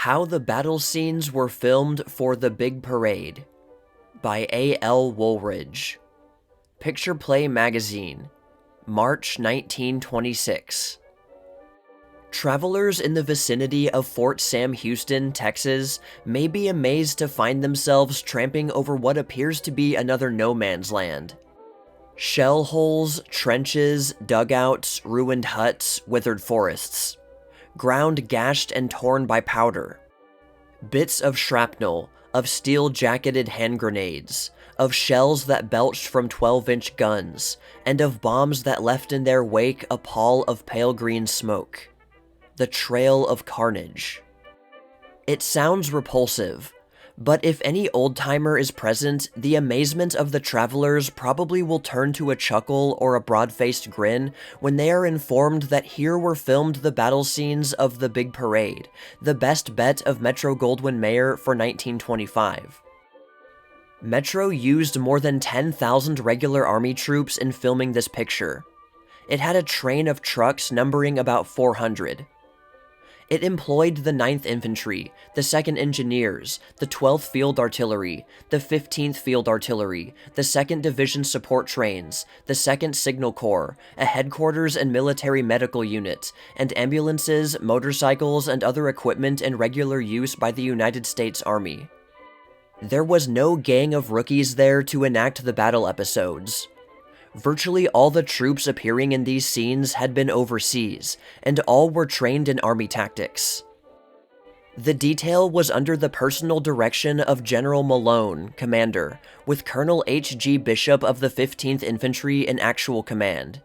How the Battle Scenes Were Filmed for the Big Parade by A.L. Woolridge. Picture Play Magazine, March 1926. Travelers in the vicinity of Fort Sam Houston, Texas, may be amazed to find themselves tramping over what appears to be another no man's land. Shell holes, trenches, dugouts, ruined huts, withered forests. Ground gashed and torn by powder. Bits of shrapnel, of steel-jacketed hand grenades, of shells that belched from 12-inch guns, and of bombs that left in their wake a pall of pale green smoke. The trail of carnage. It sounds repulsive, but if any old-timer is present, the amazement of the travelers probably will turn to a chuckle or a broad-faced grin when they are informed that here were filmed the battle scenes of the Big Parade, the best bet of Metro-Goldwyn-Mayer for 1925. Metro used more than 10,000 regular army troops in filming this picture. It had a train of trucks numbering about 400. It employed the 9th Infantry, the 2nd Engineers, the 12th Field Artillery, the 15th Field Artillery, the 2nd Division Support Trains, the 2nd Signal Corps, a headquarters and military medical unit, and ambulances, motorcycles, and other equipment in regular use by the United States Army. There was no gang of rookies there to enact the battle episodes. Virtually all the troops appearing in these scenes had been overseas, and all were trained in army tactics. The detail was under the personal direction of General Malone, commander, with Colonel H.G. Bishop of the 15th Infantry in actual command.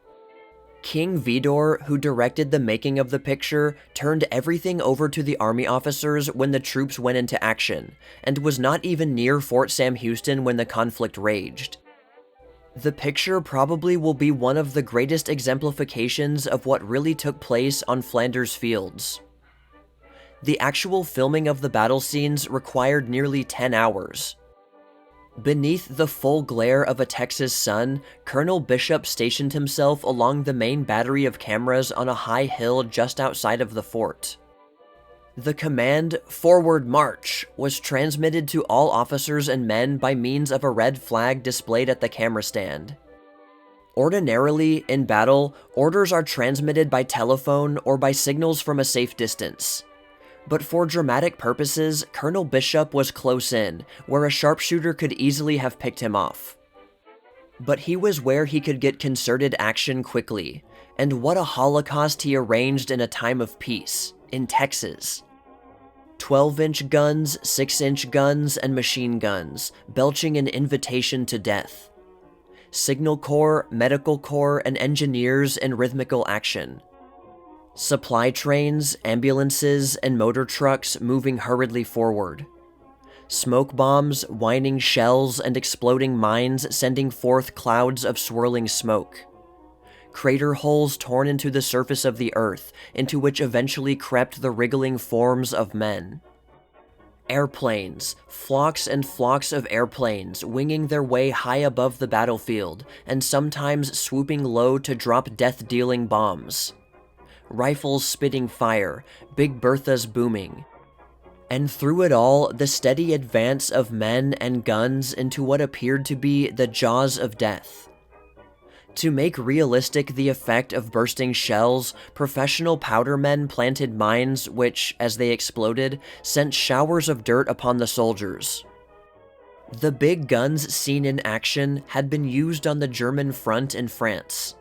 King Vidor, who directed the making of the picture, turned everything over to the army officers when the troops went into action, and was not even near Fort Sam Houston when the conflict raged. The picture probably will be one of the greatest exemplifications of what really took place on Flanders Fields. The actual filming of the battle scenes required nearly 10 hours. Beneath the full glare of a Texas sun, Colonel Bishop stationed himself along the main battery of cameras on a high hill just outside of the fort. The command, "Forward March," was transmitted to all officers and men by means of a red flag displayed at the camera stand. Ordinarily, in battle, orders are transmitted by telephone or by signals from a safe distance. But for dramatic purposes, Colonel Bishop was close in, where a sharpshooter could easily have picked him off. But he was where he could get concerted action quickly, and what a holocaust he arranged in a time of peace, in Texas. 12-inch guns, 6-inch guns, and machine guns, belching an invitation to death. Signal Corps, Medical Corps, and engineers in rhythmical action. Supply trains, ambulances, and motor trucks moving hurriedly forward. Smoke bombs, whining shells, and exploding mines sending forth clouds of swirling smoke. Crater holes torn into the surface of the earth, into which eventually crept the wriggling forms of men. Airplanes, flocks and flocks of airplanes winging their way high above the battlefield, and sometimes swooping low to drop death-dealing bombs. Rifles spitting fire, Big Berthas booming. And through it all, the steady advance of men and guns into what appeared to be the jaws of death. To make realistic the effect of bursting shells, professional powder men planted mines which, as they exploded, sent showers of dirt upon the soldiers. The big guns seen in action had been used on the German front in France.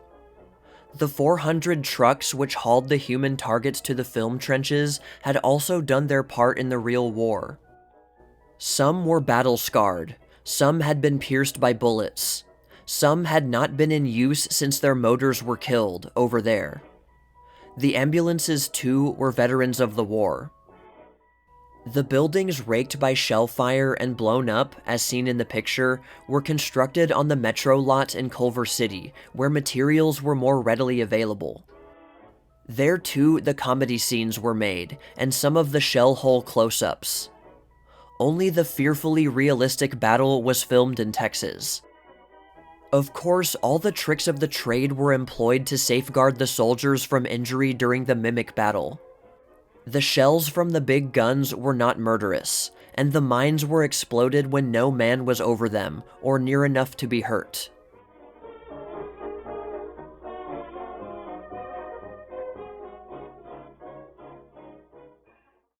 The 400 trucks which hauled the human targets to the film trenches had also done their part in the real war. Some were battle-scarred, some had been pierced by bullets. Some had not been in use since their motors were killed over there. The ambulances, too, were veterans of the war. The buildings raked by shell fire and blown up, as seen in the picture, were constructed on the Metro lot in Culver City, where materials were more readily available. There, too, the comedy scenes were made, and some of the shell hole close-ups. Only the fearfully realistic battle was filmed in Texas. Of course, all the tricks of the trade were employed to safeguard the soldiers from injury during the mimic battle. The shells from the big guns were not murderous, and the mines were exploded when no man was over them or near enough to be hurt.